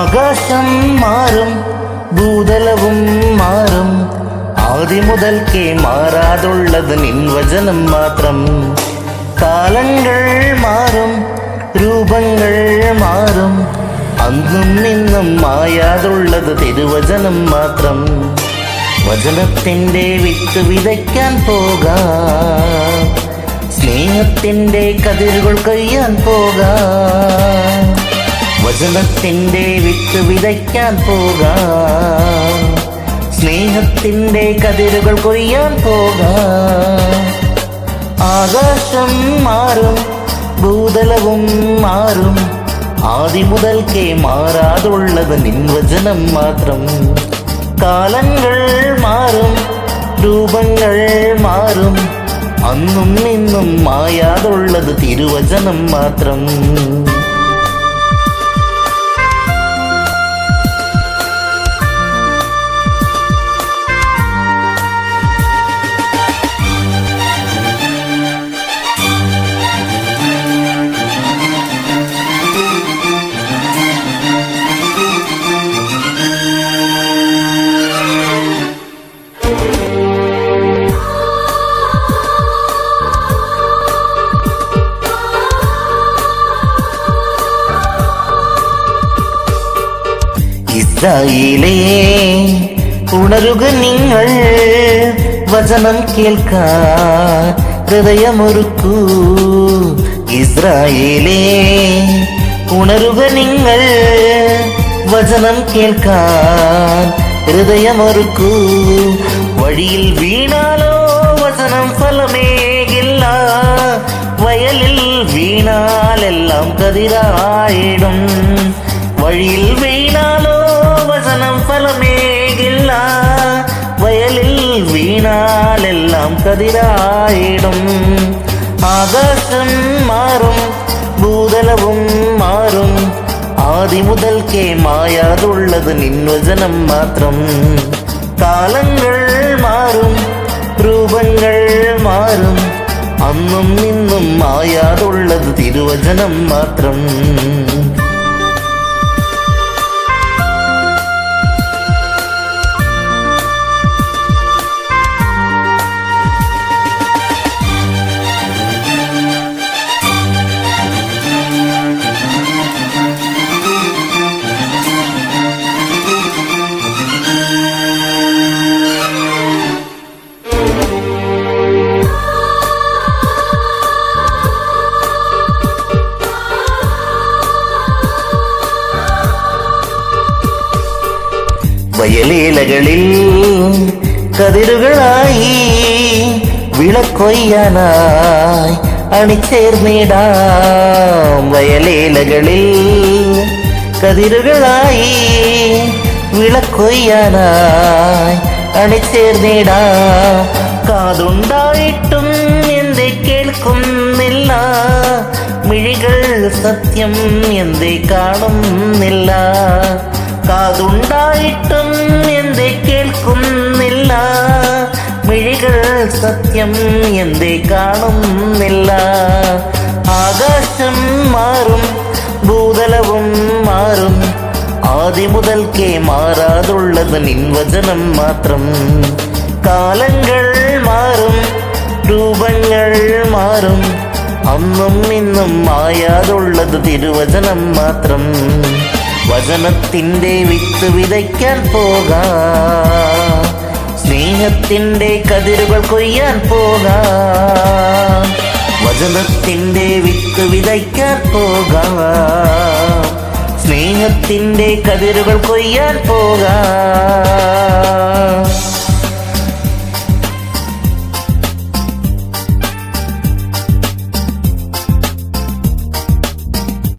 ആകാശം മാറും, ഭൂതലവും മാറും, ആദ്യം മുതൽക്കേ മാറാതുള്ളത് നിൻ വചനം മാത്രം. കാലങ്ങൾ മാറും, രൂപങ്ങൾ മാറും, അന്നും നിന്നും മായാതുള്ളത് തിരുവചനം മാത്രം. വചനത്തിൻ്റെ വിത്ത് വിതയ്ക്കാൻ പോകാം, സ്നേഹത്തിൻ്റെ കതിരുകൾ കൊയ്യാൻ പോകാം. വചനത്തിൻ്റെ വിത്ത് വിതയ്ക്കാൻ പോകാം, സ്നേഹത്തിൻ്റെ കതിരുകൾ കൊയ്യാൻ പോകാം. ആകാശം മാറും, ഭൂതലവും മാറും, ആദ്യം മുതൽക്കേ മാറാതുള്ളത് നിൻ വചനം മാത്രം. കാലങ്ങൾ മാറും, രൂപങ്ങൾ മാറും, അന്നും നിന്നും മായാതുള്ളത് തിരുവചനം മാത്രം. ഇസ്രായേലേ ഉണരുക നിങ്ങൾ, വചനം കേൾക്കാൻ ഹൃദയമൊരുക്കൂ. ഇസ്രായേലേ ഉണരുക നിങ്ങൾ, വചനം കേൾക്കാൻ ഹൃദയമൊരുക്കൂ. വഴിയിൽ വീണാലോ വചനം ഫലമേകില്ല, വയലിൽ വീണാലെല്ലാം കതിരായിടും. വഴിയിൽ വീണാലോ വചനം ഫലമേകില്ല, വയലിൽ വീണാലെല്ലാം കതിരായിടും. ആകാശം മാറും, ഭൂതലവും മാറും, ആദ്യം മുതൽക്കേ മായാതുള്ളത് നിൻ വചനം മാത്രം. കാലങ്ങൾ മാറും, രൂപങ്ങൾ മാറും, അന്നും നിന്നും മായാതുള്ളത് തിരുവചനം മാത്രം. വയലേലകളിൽ കതിരുകളായി വിളക്കൊയ്യാനായി അണിചേർന്നിടാം. വയലേലകളിൽ കതിരുകളായി വിളക്കൊയ്യാനായി അണിചേർന്നിടാം. കാതുണ്ടായിട്ടും എന്തേ കേൾക്കുന്നില്ല, മിഴികൾ സത്യം എന്തേ കാണുന്നില്ല. കാതുണ്ടായിട്ടും എന്തേ കേൾക്കുന്നില്ല, മിഴികൾ സത്യം എന്തേ കാണുന്നില്ല. ആകാശം മാറും, ഭൂതലവും മാറും, ആദ്യം മുതൽക്കേ മാറാതുള്ളത് നിൻ വചനം മാത്രം. കാലങ്ങൾ മാറും, രൂപങ്ങൾ മാറും, അന്നും ഇന്നും മായാതുള്ളത് തിരുവചനം മാത്രം. വചനത്തിൻ്റെ വിത്ത് വിതയ്ക്കാൻ പോകാം, സ്നേഹത്തിൻ്റെ കതിരുകൾ കൊയ്യാൻ പോകാം. വചനത്തിൻ്റെ വിത്ത് വിതയ്ക്കാൻ പോകാം, സ്നേഹത്തിൻ്റെ കതിരുകൾ കൊയ്യാൻ പോകാം.